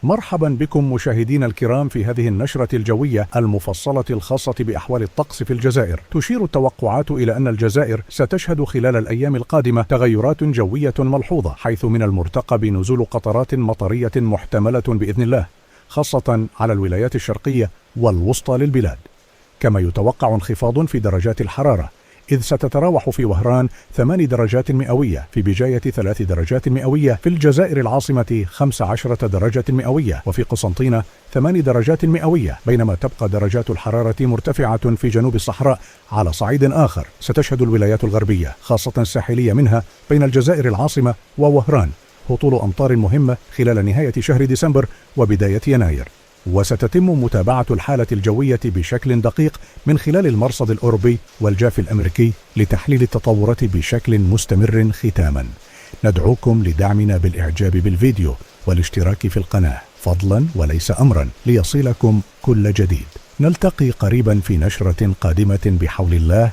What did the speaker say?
مرحبا بكم مشاهدينا الكرام في هذه النشرة الجوية المفصلة الخاصة بأحوال الطقس في الجزائر. تشير التوقعات إلى أن الجزائر ستشهد خلال الأيام القادمة تغيرات جوية ملحوظة، حيث من المرتقب نزول قطرات مطرية محتملة بإذن الله، خاصة على الولايات الشرقية والوسطى للبلاد. كما يتوقع انخفاض في درجات الحرارة، إذ ستتراوح في وهران 8 درجات مئوية، في بجاية 3 درجات مئوية، في الجزائر العاصمة 15 درجة مئوية، وفي قسنطينة 8 درجات مئوية، بينما تبقى درجات الحرارة مرتفعة في جنوب الصحراء. على صعيد آخر، ستشهد الولايات الغربية خاصة الساحلية منها بين الجزائر العاصمة ووهران هطول أمطار مهمة خلال نهاية شهر ديسمبر وبداية يناير. وستتم متابعة الحالة الجوية بشكل دقيق من خلال المرصد الأوروبي والجاف الأمريكي لتحليل التطورات بشكل مستمر. ختاما، ندعوكم لدعمنا بالإعجاب بالفيديو والاشتراك في القناة فضلا وليس أمرا ليصلكم كل جديد. نلتقي قريبا في نشرة قادمة بحول الله.